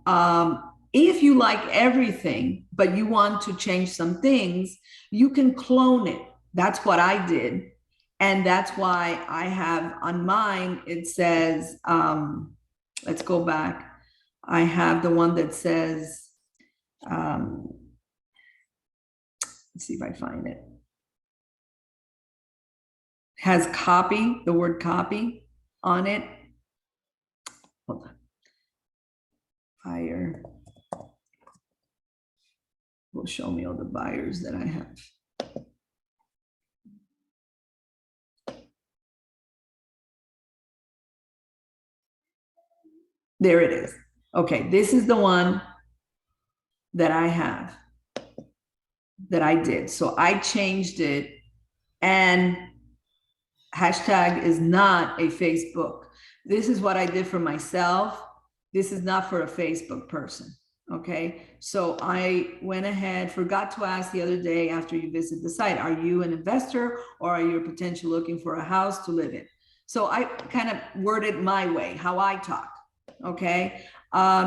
if you like everything, but you want to change some things, you can clone it. That's what I did. And that's why I have on mine, it says, let's go back. I have the one that says, let's see if I find it. Has copy, the word copy on it. Hold on. Buyer will show me all the buyers that I have. There it is. Okay, this is the one that I have, that I did. So I changed it, and hashtag is not a Facebook. This is what I did for myself. This is not for a Facebook person. Okay, so I went ahead, forgot to ask the other day after you visit the site, are you an investor or are you a potential looking for a house to live in? So I kind of worded my way, how I talk. Okay,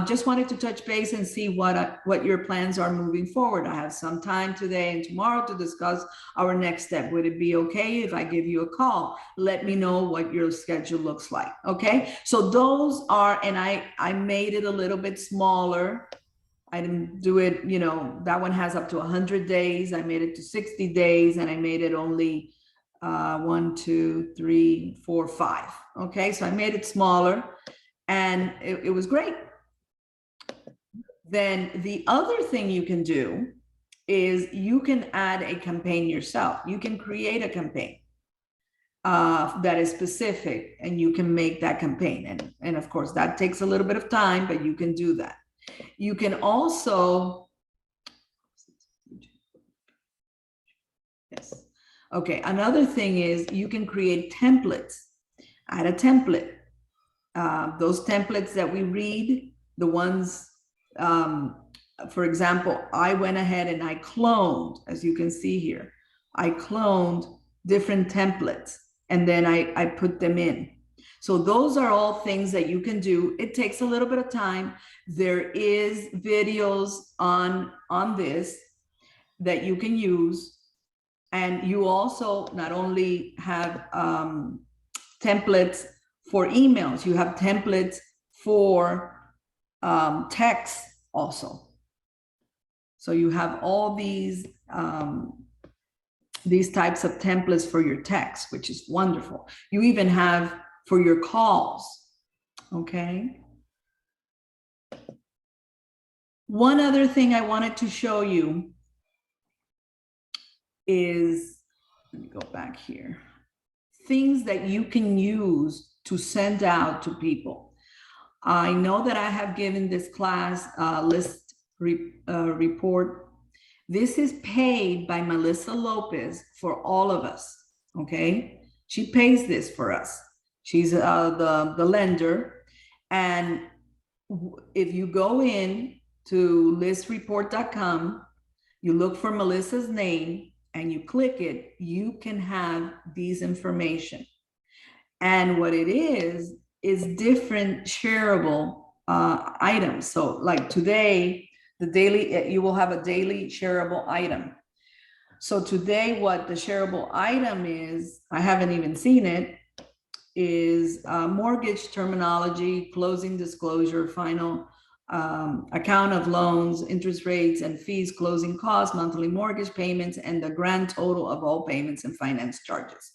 just wanted to touch base and see what your plans are moving forward. I have some time today and tomorrow to discuss our next step. Would it be okay if I give you a call? Let me know what your schedule looks like. Okay, so those are, and I made it a little bit smaller. I didn't do it, you know, that one has up to 100 days. I made it to 60 days, and I made it only 1, 2, 3, 4, 5. Okay, so I made it smaller, and it was great. Then the other thing you can do is you can add a campaign yourself. You can create a campaign that is specific, and you can make that campaign. And of course, that takes a little bit of time, but you can do that. You can also, yes. Okay, another thing is you can create templates. Add a template. Those templates that we read, the ones, for example, I went ahead and I cloned, as you can see here, I cloned different templates, and then I put them in. So those are all things that you can do. It takes a little bit of time. There is videos on this that you can use. And you also not only have templates for emails, you have templates for text also. So you have all these types of templates for your text, which is wonderful. You even have for your calls, okay? One other thing I wanted to show you is, let me go back here, things that you can use to send out to people. I know that I have given this class list report. This is paid by Melissa Lopez for all of us, okay? She pays this for us. She's the lender. And if you go in to listreport.com, you look for Melissa's name and you click it, you can have these information. And what it is different shareable items. So like today, The daily, you will have a daily shareable item. So today, what the shareable item is, I haven't even seen it, is mortgage terminology, closing disclosure, final account of loans, interest rates and fees, closing costs, monthly mortgage payments, and the grand total of all payments and finance charges.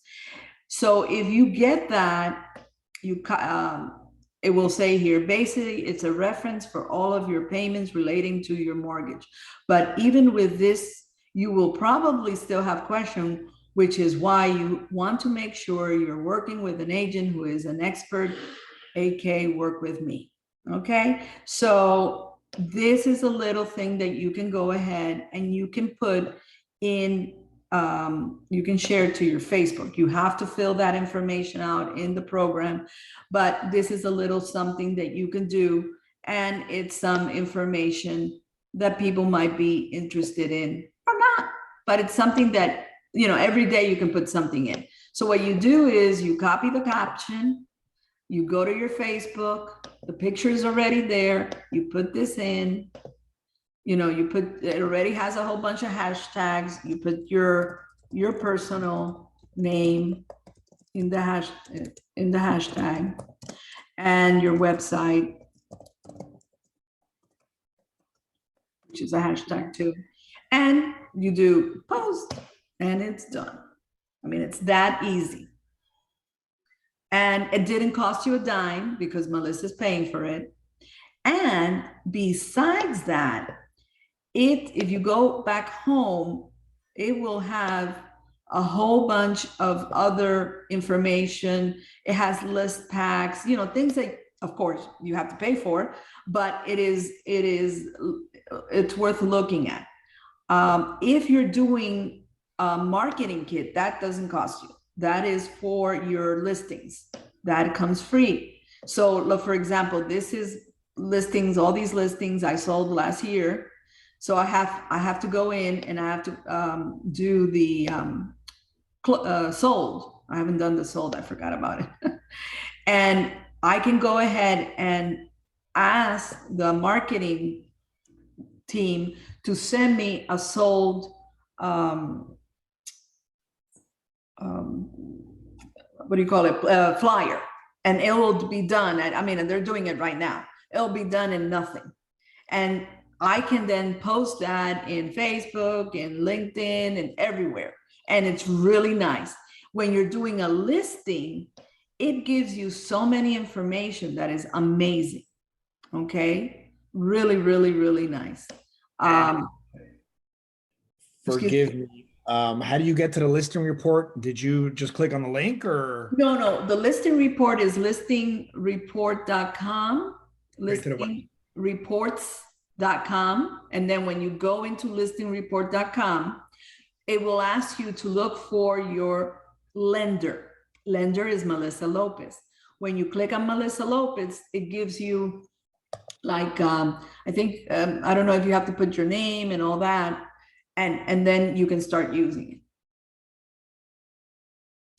So if you get that, it will say here, basically, it's a reference for all of your payments relating to your mortgage. But even with this, you will probably still have questions, which is why you want to make sure you're working with an agent who is an expert, AK work with me. Okay, so this is a little thing that you can go ahead and you can put in, you can share it to your Facebook. You have to fill that information out in the program, but this is a little something that you can do, and it's some information that people might be interested in or not, but it's something that, you know, every day you can put something in. So what you do is you copy the caption, you go to your Facebook, the picture is already there, you put this in, you know, you put, it already has a whole bunch of hashtags, you put your personal name in the hashtag and your website, which is a hashtag too, and you do post and it's done. I mean, it's that easy. And it didn't cost you a dime because Melissa's paying for it. And besides that, if you go back home, it will have a whole bunch of other information. It has list packs, you know, things that, of course, you have to pay for, but it's worth looking at. If you're doing a marketing kit, that doesn't cost you. That is for your listings. That comes free. So look, for example, this is listings, all these listings I sold last year. So I have to go in and I have to do the sold. I haven't done the sold, I forgot about it. And I can go ahead and ask the marketing team to send me a sold what do you call it, flyer, and it will be done at, I mean, they're doing it right now, it'll be done in nothing. And I can then post that in Facebook and LinkedIn and everywhere, and it's really nice. When you're doing a listing, it gives you so many information that is amazing. Okay, really, really, really nice. Forgive me. How do you get to the listing report? Did you just click on the link or? No, the listing report is listingreport.com, listingreports.com. And then when you go into listingreport.com, it will ask you to look for your lender. Lender is Melissa Lopez. When you click on Melissa Lopez, it gives you like, I think, I don't know if you have to put your name and all that. And then you can start using it.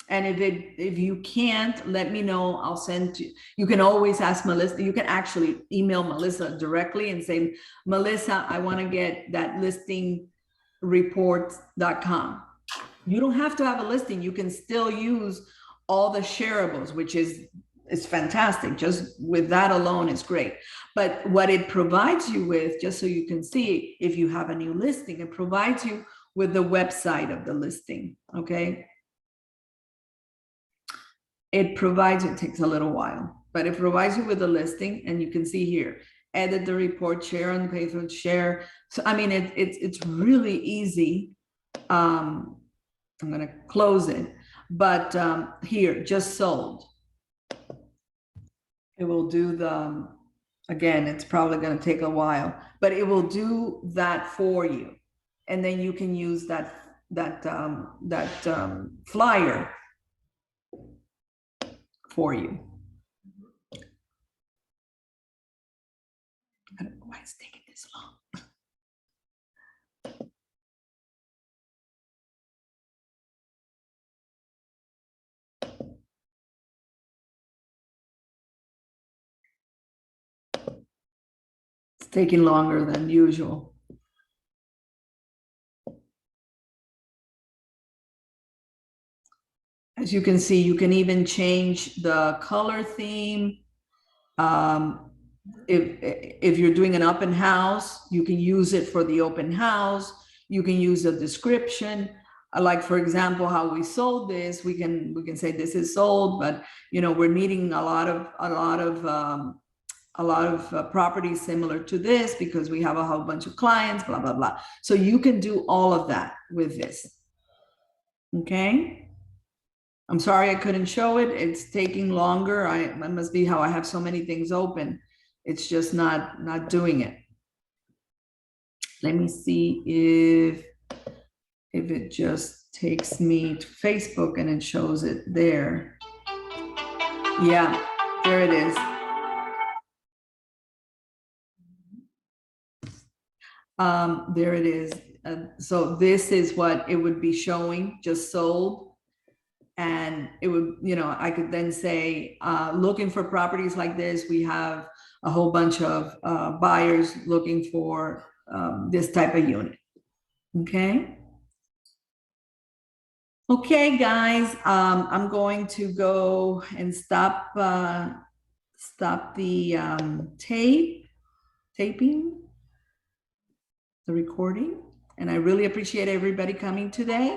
And if you can't, let me know. I'll send you can always ask Melissa. You can actually email Melissa directly and say, Melissa, I want to get that listingreport.com. You don't have to have a listing. You can still use all the shareables, which is fantastic. Just with that alone is great. But what it provides you with, just so you can see, if you have a new listing, it provides you with the website of the listing. Okay. It provides, it takes a little while, but it provides you with a listing, and you can see here, edit the report, share on Facebook, share. So, I mean, it's really easy. I'm going to close it, but here, just sold. It will do the, again, it's probably going to take a while, but it will do that for you. And then you can use that flyer for you. I don't know why it's taking this long. taking longer than usual. As you can see, you can even change the color theme. If you're doing an open house, you can use it for the open house. You can use a description. Like, for example, how we sold this, we can say this is sold, but you know, we're needing a lot of properties similar to this because we have a whole bunch of clients, blah, blah, blah. So you can do all of that with this. Okay. I'm sorry I couldn't show it. It's taking longer. It must be how I have so many things open. It's just not doing it. Let me see if it just takes me to Facebook and it shows it there. Yeah, there it is. There it is. So this is what it would be showing, just sold. And it would, you know, I could then say, looking for properties like this, we have a whole bunch of buyers looking for this type of unit. Okay. Okay, guys, I'm going to go and stop the taping, the recording. And I really appreciate everybody coming today.